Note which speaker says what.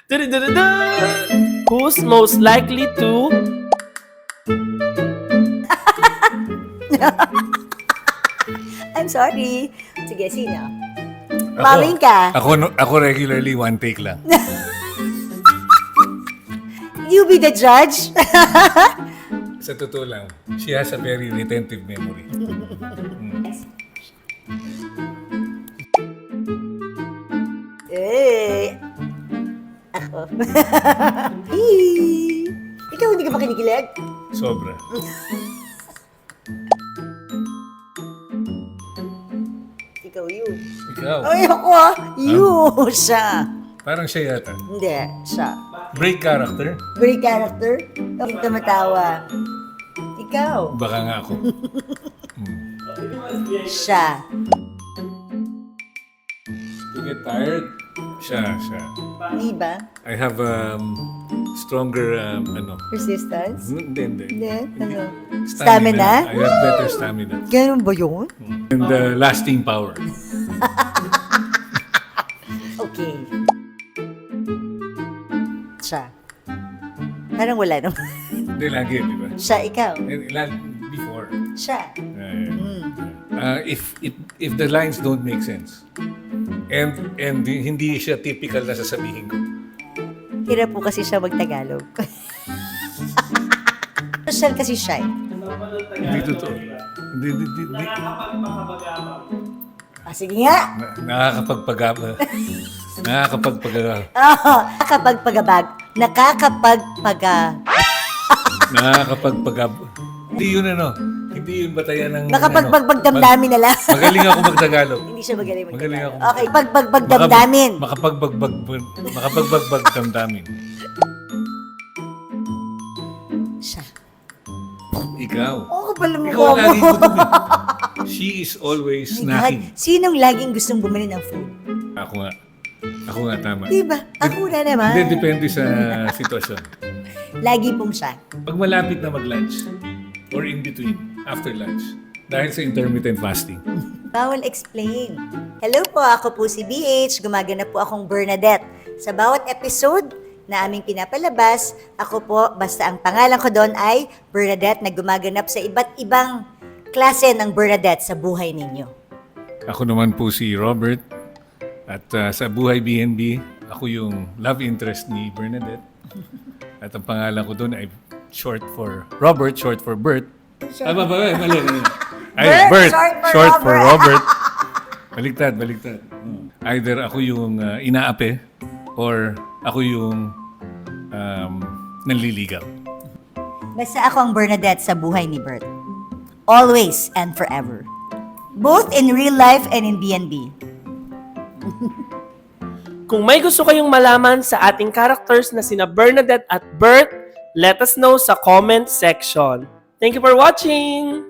Speaker 1: Dun-dun-dun-dun! Who's most likely to...
Speaker 2: I'm sorry. Sige, sino? Mawing ka.
Speaker 3: Ako regularly one take lang.
Speaker 2: You be the judge.
Speaker 3: Sa totoo lang, she has a very retentive memory.
Speaker 2: Eh. Ako. Hee. Ikaw hindi ka ba kinikilig?
Speaker 3: Sobra.
Speaker 2: Ikaw yun.
Speaker 3: Ikaw,
Speaker 2: Ay, ako ah. You. Siya.
Speaker 3: parang siya yata.
Speaker 2: Hindi. Siya.
Speaker 3: Break character?
Speaker 2: Great character. Hindi tumatawa. Ikaw.
Speaker 3: Baka nga ako.
Speaker 2: Siya.
Speaker 3: To get tired? Siya.
Speaker 2: Hindi ba?
Speaker 3: I have stronger,
Speaker 2: Resistance?
Speaker 3: Hindi.
Speaker 2: Hindi. Ano? Stamina?
Speaker 3: I have better stamina.
Speaker 2: Ganun ba yun?
Speaker 3: And lasting power.
Speaker 2: Okay. Siya. Parang wala naman.
Speaker 3: Hindi lagi, di ba?
Speaker 2: Siya, ikaw.
Speaker 3: Before.
Speaker 2: Siya.
Speaker 3: If the lines don't make sense, and hindi siya typical na sasabihin ko,
Speaker 2: Hirap po kasi siya mag-Tagalog. Social kasi siya eh.
Speaker 3: hindi totoo. Hindi.
Speaker 2: Sige nga.
Speaker 3: Nakakapagpagaba. Nakakapagpagaba. Hindi yun Hindi yun batayan ng...
Speaker 2: Nakapagpagdamdamin na lang.
Speaker 3: Magaling ako mag-Tagalog.
Speaker 2: Hindi siya magaling
Speaker 3: Magaling ako.
Speaker 2: Okay, pagpagdamdamin.
Speaker 3: Makapagbagbag damdamin.
Speaker 2: Siya.
Speaker 3: Ikaw.
Speaker 2: Oo, pala mo
Speaker 3: Ikaw ang laging gutom eh. She is always snacking.
Speaker 2: Sinong laging gustong bumili ng food?
Speaker 3: Ako nga, tama.
Speaker 2: Diba? Ako na naman.
Speaker 3: Hindi, depende sa sitwasyon.
Speaker 2: Lagi pong siya.
Speaker 3: Pag malapit na mag-lunch, or in between, after lunch, dahil sa intermittent fasting,
Speaker 2: Bawal explain. Hello po, ako po si BH. Gumaganap po akong Bernadette. Sa bawat episode na aming pinapalabas, ako po, basta ang pangalan ko doon ay Bernadette na gumaganap sa iba't ibang klase ng Bernadette sa buhay ninyo.
Speaker 3: ako naman po si Robert. At sa Buhay BNB, ako yung love interest ni Bernadette. At ang pangalan ko doon ay short for Robert, short for Bert. Mali. Ay,
Speaker 2: Bert,
Speaker 3: short for Robert. Baliktad. Either ako yung inaapi or ako yung nanliligaw.
Speaker 2: Basta ako ang Bernadette sa buhay ni Bert. Always and forever. Both in real life and in BNB.
Speaker 1: Kung may gusto kayong malaman sa ating characters na sina Bernadette at Bert, let us know sa comment section. Thank you for watching!